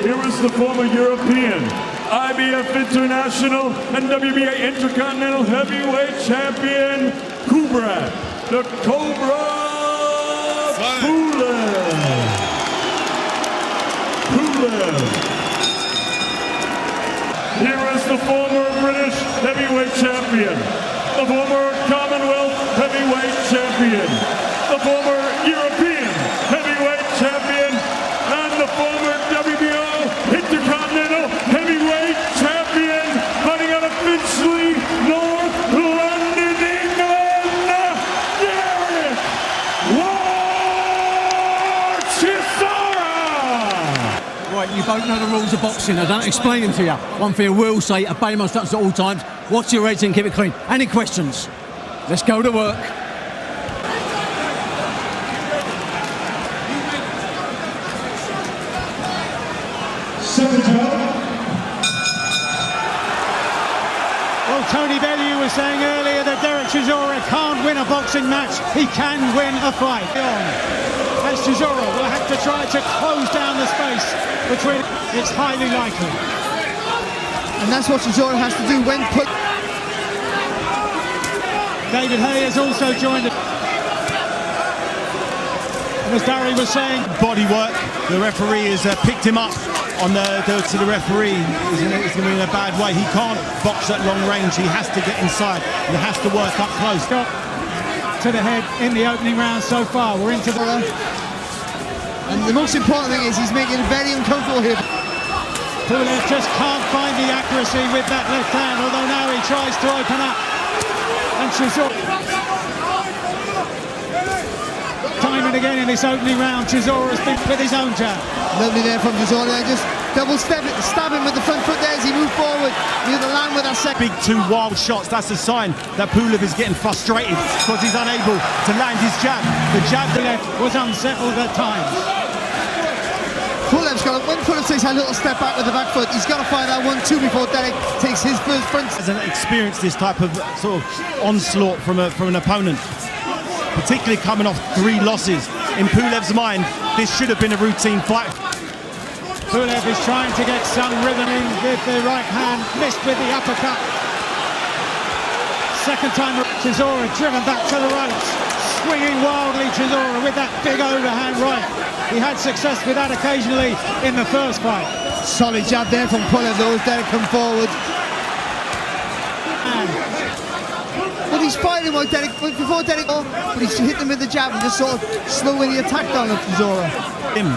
here is the former European, IBF International, and WBA Intercontinental Heavyweight Champion, Koubrat, the Cobra Poolev. Here is the former British Heavyweight Champion, the former Commonwealth Heavyweight Champion, the former European Heavyweight Champion, and the former WBO Intercontinental Heavyweight Champion, fighting out of Finchley, North London, England, Derick Chesara! Right, you both know the rules of boxing. I don't explain them to you. One thing I will say, obey my instructions at all times. Watch your rating, keep it clean. Any questions? Let's go to work. Well, Tony Bellew was saying earlier that Derick Chisora can't win a boxing match. He can win a fight. As Chisora will have to try to close down the space between. It's highly likely. And that's what Chisora has to do when put. David Hay has also joined. And as Barry was saying, body work. The referee has picked him up on to the referee. He's going to be in a bad way. He can't box at long range. He has to get inside. He has to work up close. Got to the head in the opening round so far. We're into the. And the most important thing is he's making it very uncomfortable here. Poolev just can't find the accuracy with that left hand, although now he tries to open up. And Chisora. Time and again in this opening round, Chisora's been with his own jab. Lovely there from Chisora. Just double stab him with the front foot there as he moved forward. Near the land with that second. Big two wild shots. That's a sign that Poolev is getting frustrated because he's unable to land his jab. The jab was unsettled at times. Poolev's got to, when Poolev takes a little step back with the back foot, he's got to find that 1-2 before Derick takes his first front. Hasn't experienced this type of sort of onslaught from an opponent, particularly coming off 3 losses. In Poolev's mind, this should have been a routine fight. Poolev is trying to get some rhythm in with the right hand, missed with the uppercut. Second time, Chisora driven back to the ropes, swinging wildly Chisora with that big overhand right. He had success with that occasionally in the first fight. Solid jab there from Poolev though, as Derick come forward. But he's fighting while Derick, before Derick, but he's hit him with the jab and just sort of slowing the attack down of Chisora.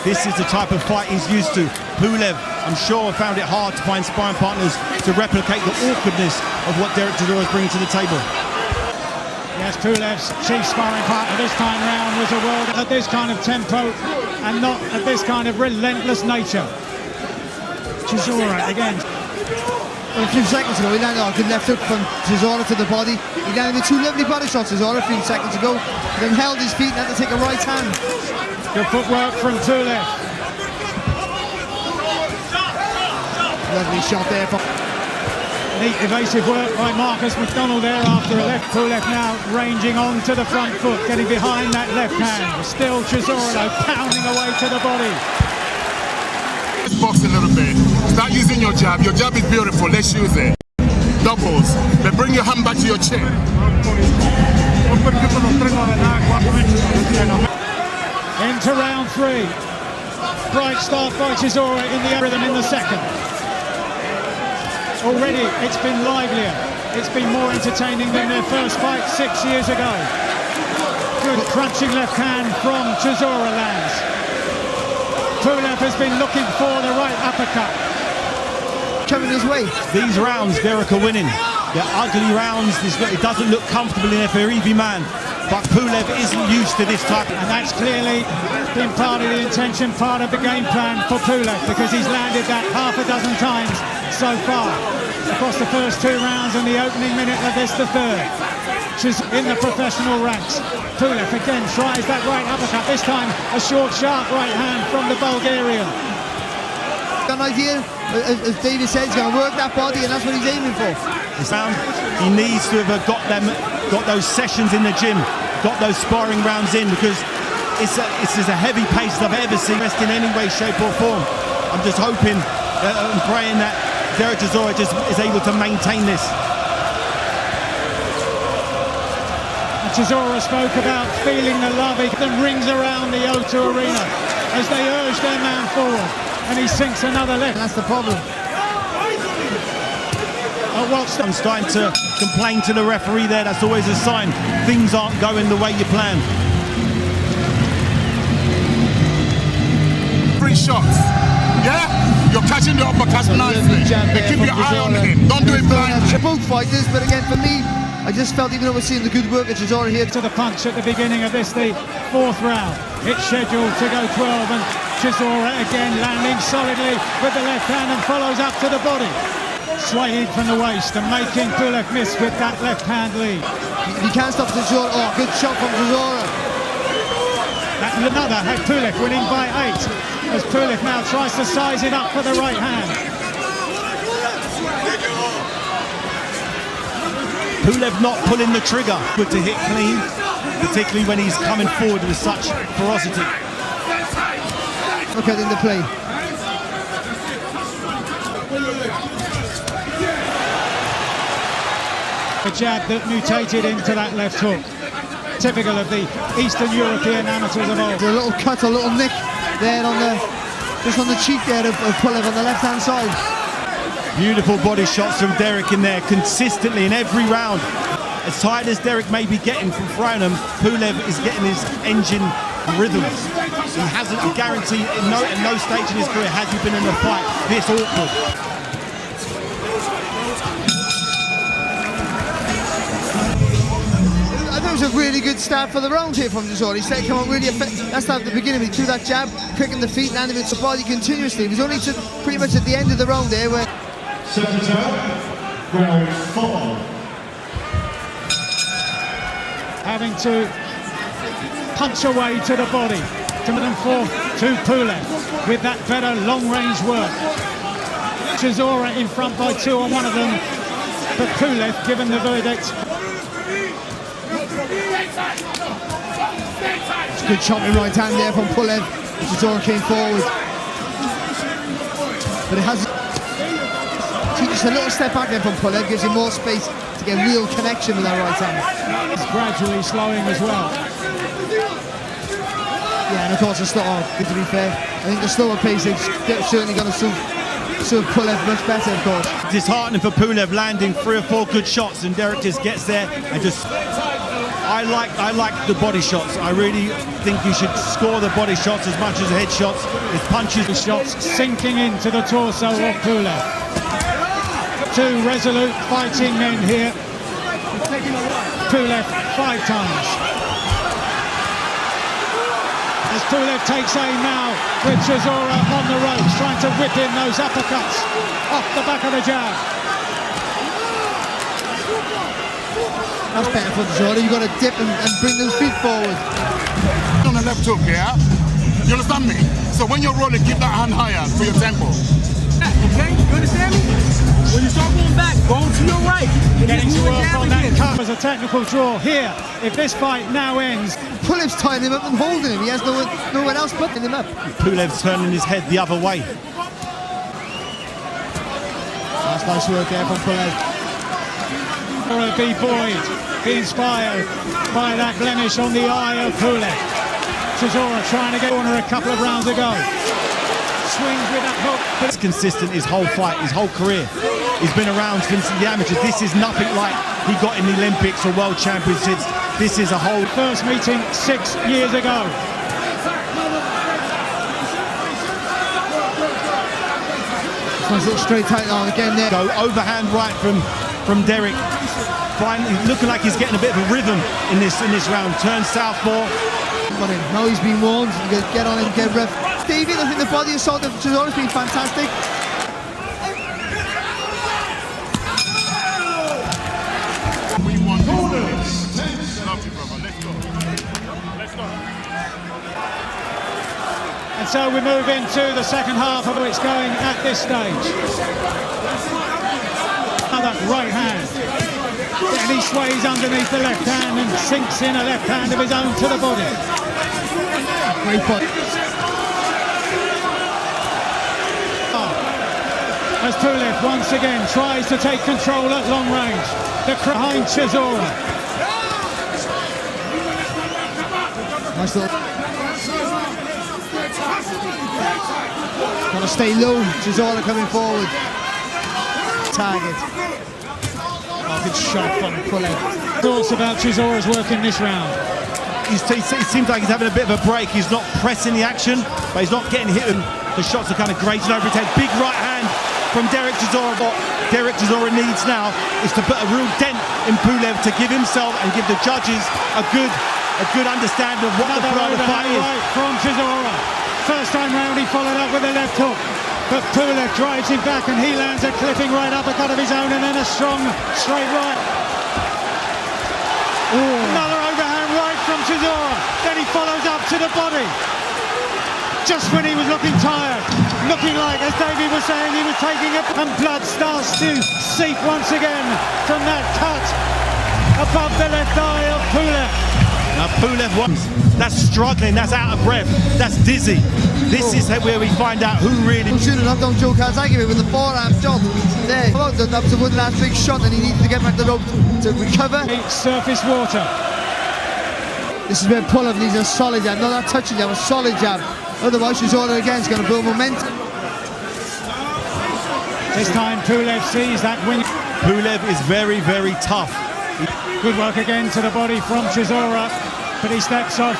This is the type of fight he's used to. Poolev, I'm sure, found it hard to find sparring partners to replicate the awkwardness of what Derick Chisora is bringing to the table. Yes, Poolev's chief sparring partner this time round was a world at this kind of tempo and not at this kind of relentless nature. Chisora again. Well, a few seconds ago, he landed a good left hook from Chisora to the body. He landed with 2 lovely body shots, Chisora, a few seconds ago. Then held his feet and had to take a right hand. Good footwork from Poolev. Lovely shot there from. Neat evasive work by Marcus McDonald there after a left. Poolev now ranging on to the front foot, getting behind that left hand. Still Chisora pounding away to the body. Let's box a little bit. Start using your jab. Your jab is beautiful. Let's use it. Doubles. But bring your hand back to your chin. Into round 3. Bright start by Chisora in the rhythm in the second. Already it's been livelier. It's been more entertaining than their first fight 6 years ago. Good crunching left hand from Chisora lands. Poolev has been looking for the right uppercut. Coming his way. These rounds, Derick are winning. They're ugly rounds. It doesn't look comfortable in there for every man. But Poolev isn't used to this type. And that's clearly been part of the intention, part of the game plan for Poolev, because he's landed that half a dozen times so far across the first 2 rounds and the opening minute of this, the third. She's in the professional ranks. Poolev again tries that right uppercut, this time a short, sharp right hand from the Bulgarian. Got an idea, as David said, he's going to work that body, and that's what he's aiming for. He needs to have got those sessions in the gym, got those sparring rounds in, because it's as a heavy pace as I've ever seen in any way, shape or form. I'm just hoping and praying that Derek Chisora just is able to maintain this. Chisora spoke about feeling the love. He then rings around the O2 arena as they urge their man forward, and he sinks another left. That's the problem. I'm starting to complain to the referee there. That's always a sign things aren't going the way you plan. 3 shots. Yeah? You're catching the uppercuts nicely. But keep your eye on him. Don't do it blindly. They're both fighters, but again, for me, I just felt, even though we're seeing the good work of Chisora here, To the punch at the beginning of this, the 4th round. It's scheduled to go 12, and Chisora again landing solidly with the left hand and follows up to the body. Swaying from the waist and making Pulek miss with that left hand lead. he can't stop Chisora. Oh, good shot from Chisora. That another had Pulek winning by 8, as Pulek now tries to size it up for the right hand. Pulev not pulling the trigger. Good to hit clean, particularly when he's coming forward with such ferocity. Look at in the play. A jab that mutated into that left hook. Typical of the Eastern European amateurs of old. A little cut, a little nick there on the, just on the cheek there of Pulev on the left hand side. Beautiful body shots from Derek in there, consistently in every round. As tired as Derek may be getting from throwing them, Pulev is getting his engine rhythms. He hasn't, I guarantee, at no stage in his career has he been in a fight this awkward. That was a really good start for the round here from Chisora. He said, come on, really effective. That's not at the beginning. He threw that jab, quick in the feet, landing with the body continuously. It was only pretty much at the end of the round there where... Round 4. Having to punch away to the body. And forth to Pulev with that better long-range work. Chisora in front by 2 on one of them, but Pulev given the verdict. Good chopping right hand there from Pulev. Chisora came forward. But it has... Just a little step back there from Pulev, gives him more space to get real connection with that right hand. It's gradually slowing as well. Yeah, and of course, to be fair, I think the slower pace is certainly going to suit Pulev much better, of course. Disheartening for Pulev, landing 3 or 4 good shots, and Derek just gets there and just... I like the body shots. I really think you should score the body shots as much as the head shots. His punches, The shots sinking into the torso of Pulev. 2 resolute fighting men here. Pulev 5 times. As Pulev takes aim now with Chisora on the ropes, trying to whip in those uppercuts off the back of the jab. That's better for Chisora. You've got to dip and bring those feet forward. On the left hook, yeah? You understand me? So when you're rolling, keep that hand higher for your tempo. Okay, you understand me? When you start going back, go to your right. Getting to work on that cover as a technical draw here. If this fight now ends, Pulev's tying him up and holding him. He has nowhere else but him up. Pulev's turning his head the other way. That's nice work there from Pulev. be buoyed, be inspired by that blemish on the eye of Pulev. Chisora trying to get corner a couple of rounds ago. Swings with that hook. It's consistent his whole fight, his whole career. He's been around since the amateurs. This is nothing like he got in the Olympics or World Championships. This is a whole... First meeting 6 years ago. Nice little straight tight arm again there. Go overhand right from Derick. Finally looking like he's getting a bit of a rhythm in this round. Turn southpaw. Got him. Now he's been warned. You can get on him, get ref. David, I think the body assault of Chisora's been fantastic. We want this. Love you, brother. Let's go. Let's go. And so we move into the second half of it's going at this stage. Another right hand. And he sways underneath the left hand and sinks in a left hand of his own to the body. Great body. as Pulef once again tries to take control at long range. The behind Chisora. Nice little. Gotta stay low. Chisora coming forward. Target. Oh, good shot from Pulef. Thoughts about Chisora's work in this round? It seems like he's having a bit of a break. He's not pressing the action, but he's not getting hit. The shots are kind of grazing over his head. Big right hand from Derick Chisora. What Derick Chisora needs now is to put a real dent in Pulev to give himself and give the judges a good understanding of what the flow of the fight is. Right from Chisora. First time round he followed up with a left hook, but Pulev drives him back and he lands a clipping right uppercut of his own and then a strong straight right. Another overhand right from Chisora. Then he follows up to the body. Just when he was looking tired, looking like, as Davey was saying, he was taking it, and blood starts to seep once again from that cut above the left eye of Pulev. Now Pulev, that's struggling, that's out of breath, that's dizzy. This is where we find out who really... Should have knocked down Joe Kazagi with the forearm shot there. That was one last big shot and he needed to get back the rope to recover. Surface water. This is where Pulev needs a solid jab, not that touching jab, a solid jab. Otherwise, Chisora again is going to build momentum. This time Pulev sees that win. Pulev is very, very tough. Good work again to the body from Chisora, but he steps off.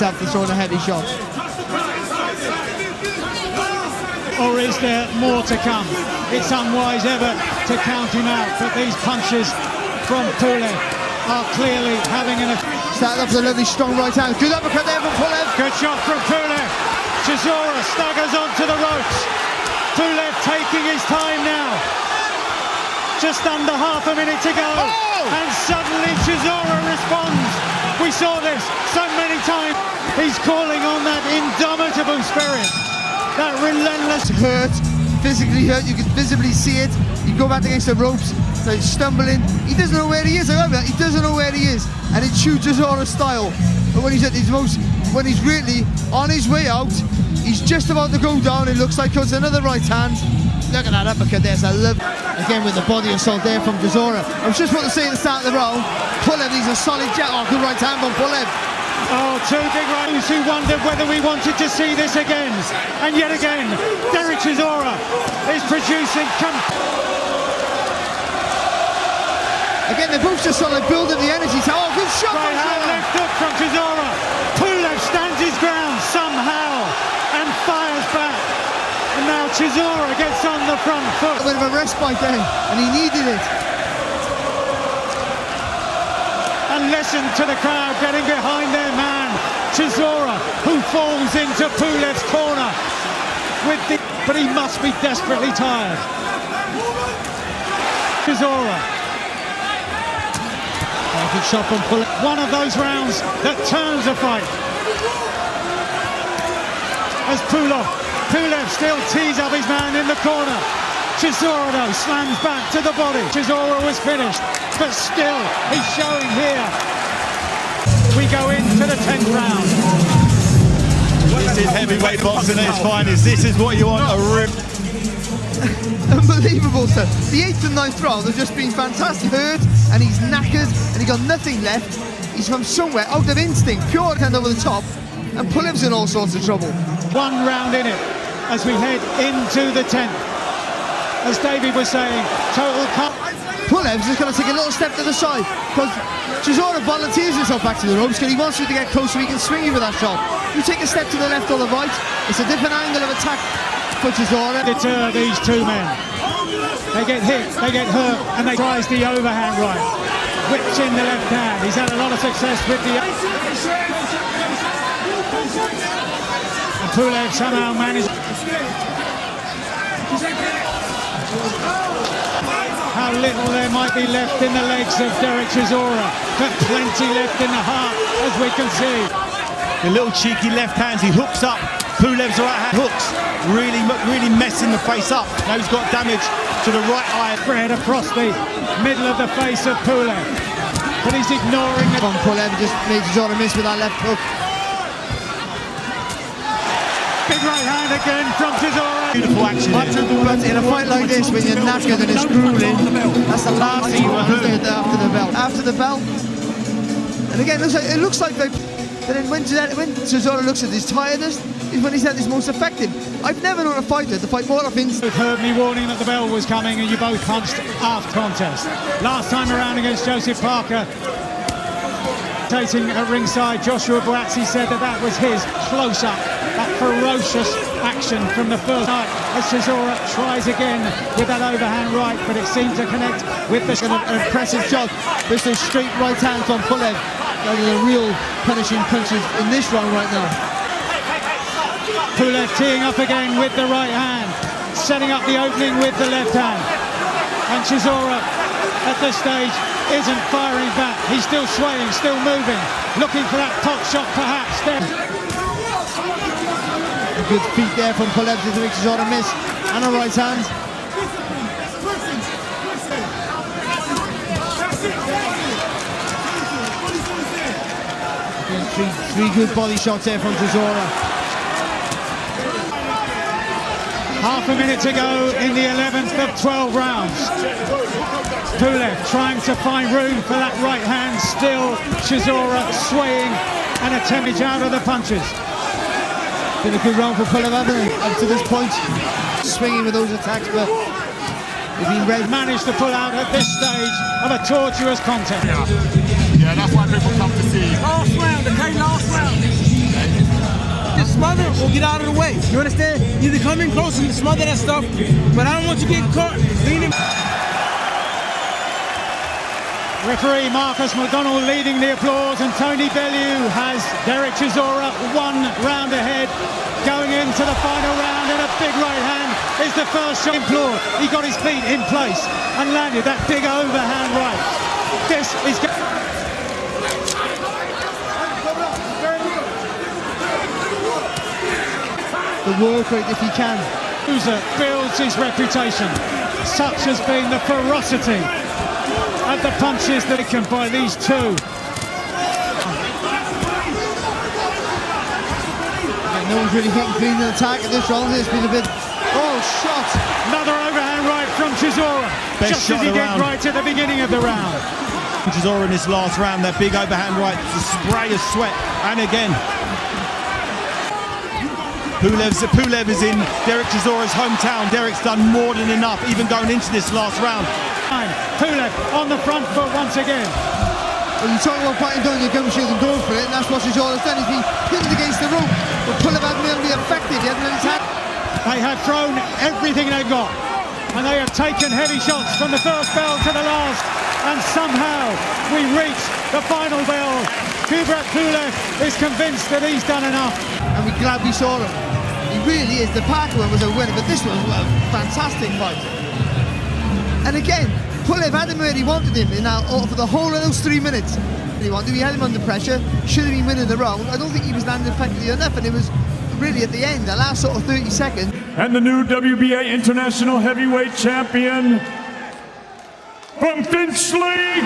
After throwing a heavy shot. Or is there more to come? It's unwise ever to count him out, but these punches from Pulev are clearly having an effect. Started off with a lovely strong right hand. Good uppercut there from Pulev. Good shot from Pulev. Chisora staggers onto the ropes. Pulev taking his time now. Just under half a minute to go. And suddenly Chisora responds. We saw this so many times. He's calling on that indomitable spirit. That relentless hurt. Physically hurt. You can visibly see it. You go back against the ropes. So he's stumbling. He doesn't know where he is. He doesn't know where he is. And it's true Chisora style. But when he's at his most, when he's really on his way out, he's just about to go down. It looks like it's another right hand. Look at that uppercut there. I love again with the body assault there from Chisora. I was just about to say at the start of the round, Pulev needs a solid jab. Oh, good right hand from Pulev. Oh, two big rounds who wondered whether we wanted to see this again. And yet again, Derick Chisora is producing. Again, they're both just sort of building the energy. Oh, good shot right hand left hook from Chisora. Pulev stands his ground somehow and fires back. And now Chisora gets on the front foot. A bit of a respite there, and he needed it. And listen to the crowd getting behind their man, Chisora, who falls into Pulev's corner. But he must be desperately tired. Chisora. Good shot from Pulev. One of those rounds that turns a fight. As Pulev still tees up his man in the corner. Chisora though slams back to the body. Chisora was finished, but still he's showing here. We go into the 10th round. This is heavyweight boxing at its finest. This is what you want, a rip. Unbelievable stuff. The 8th and 9th round have just been fantastic. Hurt and he's knackered and he got nothing left. He's from somewhere out of instinct, pure hand over the top, and Pulev's in all sorts of trouble. One round in it as we head into the 10th. As David was saying, total cut. Pulev's just going to take a little step to the side because Chisora volunteers himself back to the ropes because he wants you to get close so he can swing you with that shot. You take a step to the left or the right, it's a different angle of attack for Chisora. Deter these two men. They get hit, they get hurt, and they tries the overhand right. Whips in the left hand. He's had a lot of success with the... And Pulev somehow managed... How little there might be left in the legs of Derick Chisora, but plenty left in the heart, as we can see. The little cheeky left hand, he hooks up. Pulev's right hand hooks, really messing the face up. Now he's got damage to the right eye. Spread across the middle of the face of Pulev, but he's ignoring it. From Pulev, just made Chisora miss with that left hook. Big Big right hand again from Chisora. Beautiful action. But in a fight like this, when you're knackered and it's grueling, that's the last thing you want to do after the bell. After the bell, and again, it looks like they. But then when Chisora looks at his tiredest, is when he's at his most effective. I've never known a fighter to fight more offense. Both heard me warning that the bell was coming, and you both punched after contest. Last time around against Joseph Parker, taking at ringside, Joshua Boazzi said that was his close-up, that ferocious action from the first night. As Chisora tries again with that overhand right, but it seemed to connect with the Impressive job. There's those straight right hands on Pulev. Those are the real punishing punches in this round right now. Pulev teeing up again with the right hand, setting up the opening with the left hand. And Chisora at this stage isn't firing back. He's still swaying, still moving, looking for that top shot perhaps. Good feet there from Pulev to make Chisora miss. And a right hand. Three good body shots there from Chisora. Half a minute to go in the 11th of 12 rounds. Pulev trying to find room for that right hand still. Chisora swaying and attempting out of the punches. Been a good round for Pulev, hasn't it? Up to this point. Swinging with those attacks, but they've been red. Managed to pull out at this stage of a tortuous contest. Yeah, that's why people come to see. Last round, okay, last round. Just smother or get out of the way. You understand? Either come in close and smother that stuff, but I don't want you getting caught leaning. Referee Marcus McDonald leading the applause, and Tony Bellew has Derek Chisora 1 round ahead. Going into the final round, and a big right hand is the first shot. Implored. He got his feet in place and landed that big overhand right. This is. The work rate if he can. User builds his reputation. Such has been the ferocity of the punches that are taken by these two. No one's really hitting clean in attack at this round. It's been a bit. Oh, shot! Another overhand right from Chisora. Best just shot as he of the did round. right at the beginning of the round. Chisora in this last round, that big overhand right, the spray of sweat, and again. Pulev is in Derek Chisora's hometown. Derek's done more than enough, even going into this last round. Pulev on the front foot once again. Well, you talk about biting down your gum shield and going for it, and that's what Chisora's done. He's been pinned against the rope, but Pulev hasn't been able to be effective. He hasn't been attacked. They have thrown everything they've got, and they have taken heavy shots from the first bell to the last, and somehow we reach the final bell. Koubrat Pulev is convinced that he's done enough. And we're glad we saw him. He really is. The Parker one was a winner, but this one was a fantastic fight. And again, Pulev had him where he wanted him for the whole of those 3 minutes. He had him under pressure, should have been winning the round. I don't think he was landing effectively enough, and it was really at the end, the last sort of 30 seconds. And the new WBA International Heavyweight Champion from Finchley,